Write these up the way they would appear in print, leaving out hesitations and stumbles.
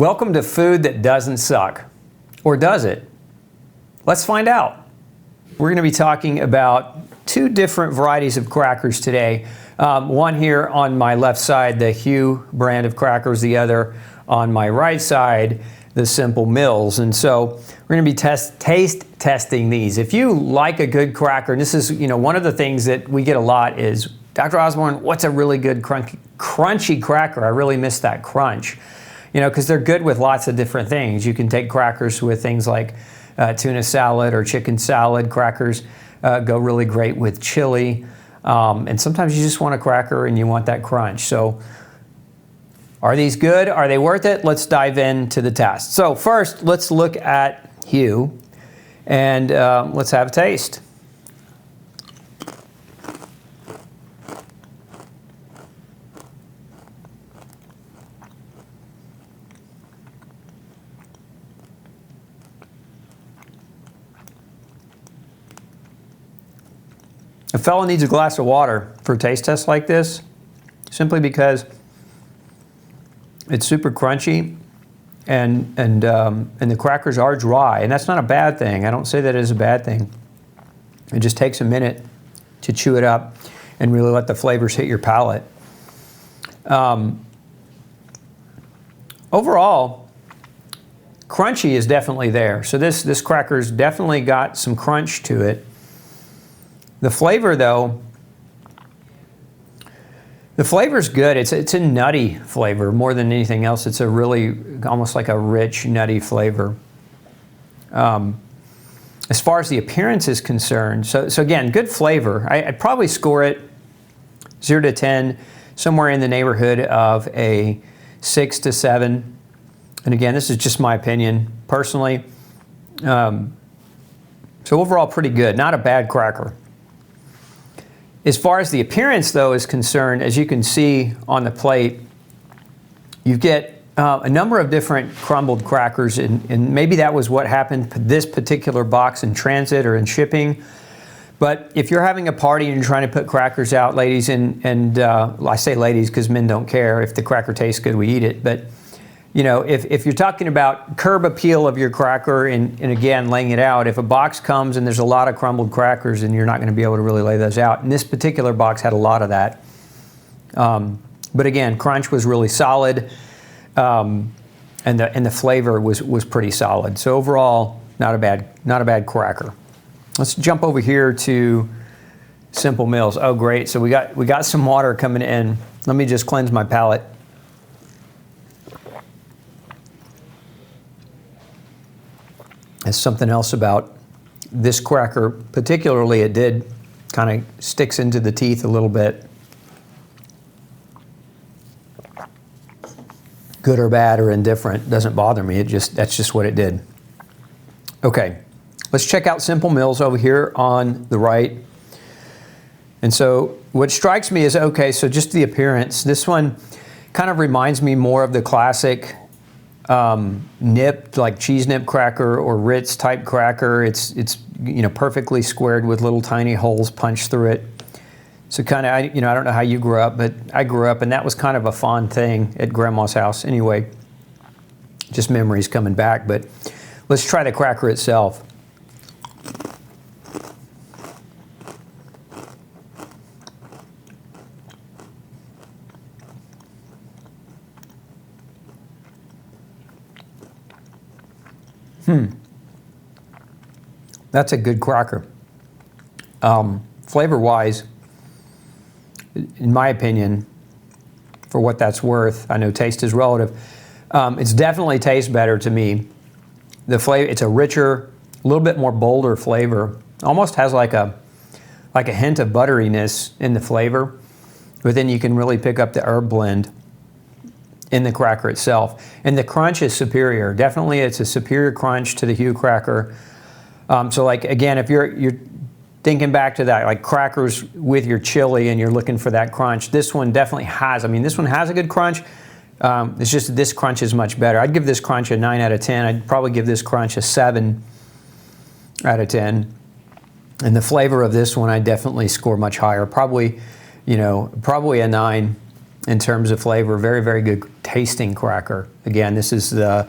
Welcome to food that doesn't suck. Or does it? Let's find out. We're going to be talking about two different varieties of crackers today. One here on my left side, the Hu brand of crackers, the other on my right side, the Simple Mills. And so we're going to be taste testing these. If you like a good cracker, and this is one of the things that we get a lot is, Dr. Osborne, what's a really good crunchy cracker? I really miss that crunch. Because they're good with lots of different things. You can take crackers with things like tuna salad or chicken salad. Crackers go really great with chili. And sometimes you just want a cracker and you want that crunch. So are these good? Are they worth it? Let's dive into the test. So first, let's look at Hu and let's have a taste. A fellow needs a glass of water for a taste test like this, simply because it's super crunchy and the crackers are dry, and that's not a bad thing. I don't say that as a bad thing. It just takes a minute to chew it up and really let the flavors hit your palate. Overall, crunchy is definitely there. So this cracker's definitely got some crunch to it. The flavor, though, the flavor's good. It's a nutty flavor more than anything else. It's a really almost like a rich, nutty flavor. As far as the appearance is concerned, so again, good flavor. I'd probably score it 0 to 10, somewhere in the neighborhood of a 6 to 7. And again, this is just my opinion personally. So overall, pretty good. Not a bad cracker. As far as the appearance, though, is concerned, as you can see on the plate, you get a number of different crumbled crackers, and maybe that was what happened to this particular box in transit or in shipping. But if you're having a party and you're trying to put crackers out, ladies, and I say ladies because men don't care. If the cracker tastes good, we eat it. But if you're talking about curb appeal of your cracker and again, laying it out, if a box comes and there's a lot of crumbled crackers, then you're not going to be able to really lay those out. And this particular box had a lot of that. But again, crunch was really solid, and the flavor was pretty solid. So overall, not a bad cracker. Let's jump over here to Simple Mills. Oh, great. So we got some water coming in. Let me just cleanse my palate. There's something else about this cracker, particularly it did kind of sticks into the teeth a little bit. Good or bad or indifferent, doesn't bother me. That's just what it did. Okay, let's check out Simple Mills over here on the right. And so what strikes me is, okay, so just the appearance. This one kind of reminds me more of the classic nip, like cheese nip cracker or Ritz type cracker. It's perfectly squared with little tiny holes punched through it. So kind of, I don't know how you grew up, but I grew up and that was kind of a fond thing at Grandma's house. Anyway, just memories coming back, but let's try the cracker itself. That's a good cracker. Flavor-wise, in my opinion, for what that's worth, I know taste is relative, it's definitely tastes better to me. The flavor, it's a richer, a little bit more bolder flavor. Almost has like a hint of butteriness in the flavor, but then you can really pick up the herb blend in the cracker itself. And the crunch is superior. Definitely it's a superior crunch to the Hu cracker. So like, again, if you're thinking back to that, like crackers with your chili and you're looking for that crunch, this one definitely has. I mean, this one has a good crunch. It's just this crunch is much better. I'd give this crunch a 9 out of 10. I'd probably give this crunch a 7 out of 10. And the flavor of this one, I definitely score much higher. Probably a 9. in terms of flavor. Very, very good tasting cracker. Again, this is the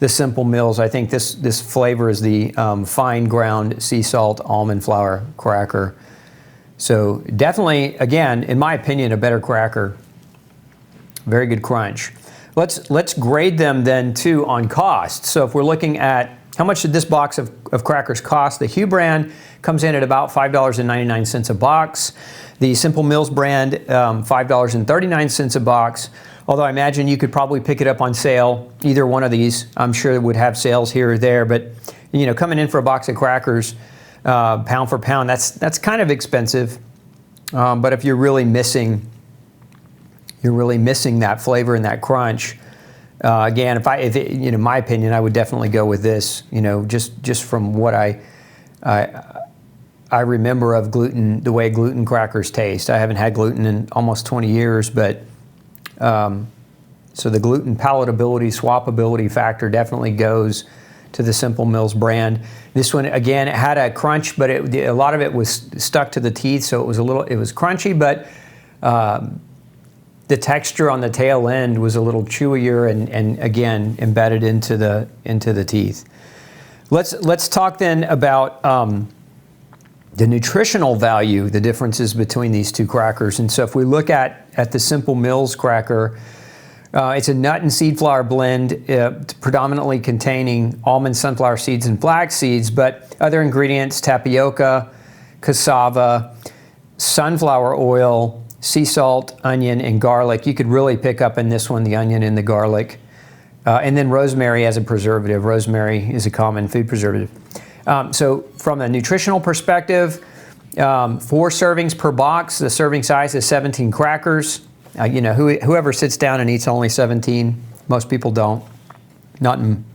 Simple Mills. I think this flavor is the fine ground sea salt almond flour cracker. So definitely, again, in my opinion, a better cracker. Very good crunch. Let's grade them then too on cost. So if we're looking at how much did this box of crackers cost, the Hugh brand comes in at about $5.99 a box. The Simple Mills brand, $5.39 a box. Although I imagine you could probably pick it up on sale, either one of these. I'm sure it would have sales here or there, but you know, coming in for a box of crackers, pound for pound, that's kind of expensive. But if you're really missing that flavor and that crunch, again, in my opinion, I would definitely go with this. You know, just from what I remember of gluten, the way gluten crackers taste. I haven't had gluten in almost 20 years, but so the gluten palatability, swappability factor definitely goes to the Simple Mills brand. This one, again, it had a crunch, but a lot of it was stuck to the teeth, so it was crunchy, but the texture on the tail end was a little chewier and again embedded into the teeth. Let's talk then about the nutritional value, the differences between these two crackers. And so if we look at the Simple Mills cracker, it's a nut and seed flour blend, predominantly containing almond, sunflower seeds, and flax seeds, but other ingredients: tapioca, cassava, sunflower oil, sea salt, onion, and garlic. You could really pick up in this one the onion and the garlic. And then rosemary as a preservative. Rosemary is a common food preservative. So from a nutritional perspective, 4 servings per box. The serving size is 17 crackers. You know, whoever sits down and eats only 17, most people don't. Not in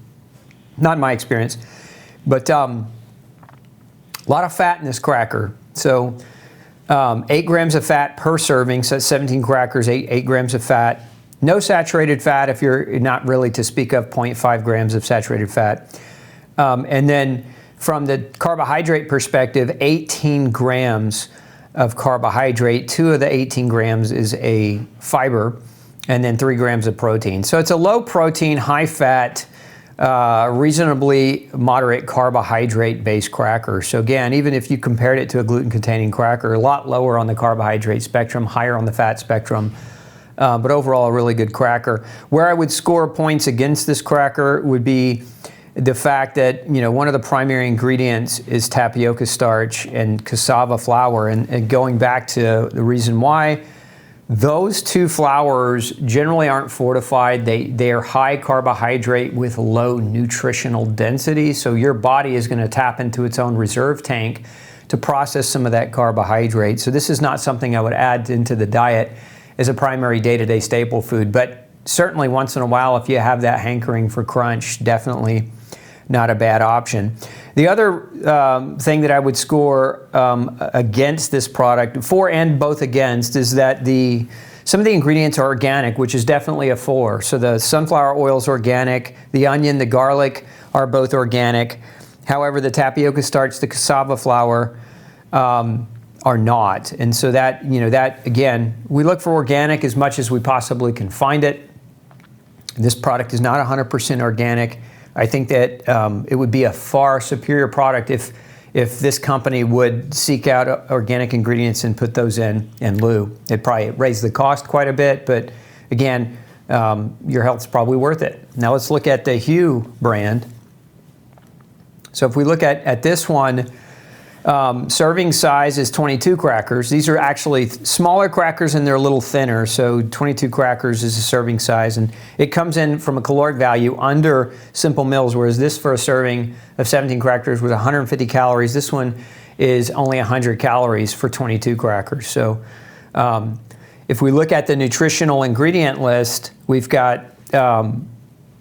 my experience. But a lot of fat in this cracker. So 8 grams of fat per serving, so that's 17 crackers, 8 grams of fat. No saturated fat if you're not really to speak of, 0.5 grams of saturated fat. And then from the carbohydrate perspective, 18 grams of carbohydrate. 2 of the 18 grams is a fiber, and then 3 grams of protein. So it's a low protein, high fat, reasonably moderate carbohydrate based cracker. So again, even if you compared it to a gluten containing cracker, a lot lower on the carbohydrate spectrum, higher on the fat spectrum, but overall a really good cracker. Where I would score points against this cracker would be the fact that, you know, one of the primary ingredients is tapioca starch and cassava flour, and going back to the reason why, those 2 flours generally aren't fortified. They are high carbohydrate with low nutritional density, so your body is going to tap into its own reserve tank to process some of that carbohydrate. So this is not something I would add into the diet as a primary day-to-day staple food, but certainly once in a while, if you have that hankering for crunch, definitely not a bad option. The other thing that I would score against this product, for and both against, is that some of the ingredients are organic, which is definitely a 4. So the sunflower oil is organic, the onion, the garlic are both organic. However, the tapioca starch, the cassava flour are not. And so that, you know, that again, we look for organic as much as we possibly can find it. This product is not 100% organic. I think that it would be a far superior product if this company would seek out organic ingredients and put those in lieu. It'd probably raise the cost quite a bit, but again, your health's probably worth it. Now let's look at the Hugh brand. So if we look at this one, serving size is 22 crackers. These are actually smaller crackers and they're a little thinner, so 22 crackers is a serving size, and it comes in from a caloric value under Simple Mills, whereas this for a serving of 17 crackers was 150 calories. This one is only 100 calories for 22 crackers. So if we look at the nutritional ingredient list, we've got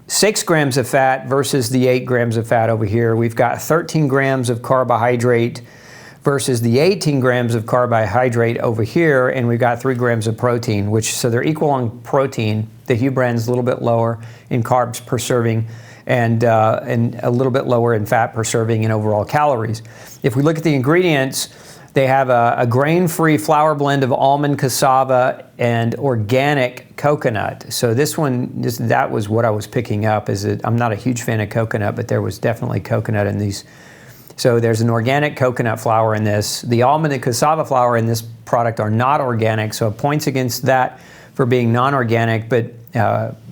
6 grams of fat versus the 8 grams of fat over here. We've got 13 grams of carbohydrate versus the 18 grams of carbohydrate over here, and we've got 3 grams of protein, so they're equal on protein. The Hugh brand is a little bit lower in carbs per serving, and a little bit lower in fat per serving and overall calories. If we look at the ingredients, They have a grain-free flour blend of almond, cassava, and organic coconut. So this one, that was what I was picking up. I'm not a huge fan of coconut, but there was definitely coconut in these. So there's an organic coconut flour in this. The almond and cassava flour in this product are not organic, so it points against that for being non-organic, but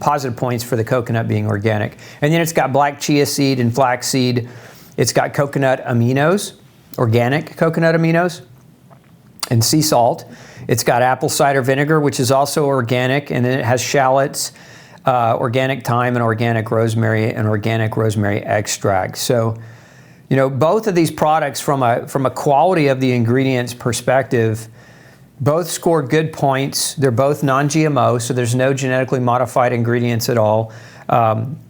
positive points for the coconut being organic. And then it's got black chia seed and flaxseed. It's got coconut aminos, organic coconut aminos, and sea salt. It's got apple cider vinegar, which is also organic, and then it has shallots, organic thyme, and organic rosemary extract. So, you know, both of these products from a quality of the ingredients perspective, both score good points. They're both non-GMO, so there's no genetically modified ingredients at all.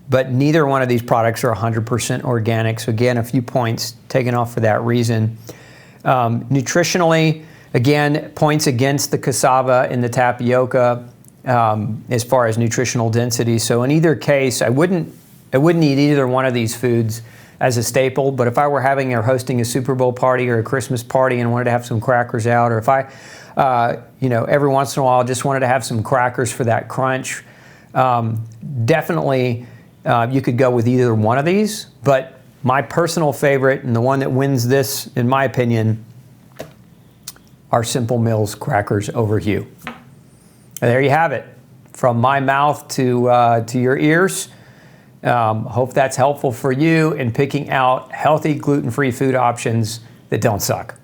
But neither one of these products are 100% organic. So again, a few points taken off for that reason. Nutritionally, again, points against the cassava and the tapioca as far as nutritional density. So in either case, I wouldn't eat either one of these foods as a staple. But if I were having or hosting a Super Bowl party or a Christmas party and wanted to have some crackers out, or if I, you know, every once in a while just wanted to have some crackers for that crunch, definitely you could go with either one of these, but my personal favorite and the one that wins this, in my opinion, are Simple Mills crackers over Hu. And there you have it, from my mouth to your ears. Hope that's helpful for you in picking out healthy gluten-free food options that don't suck.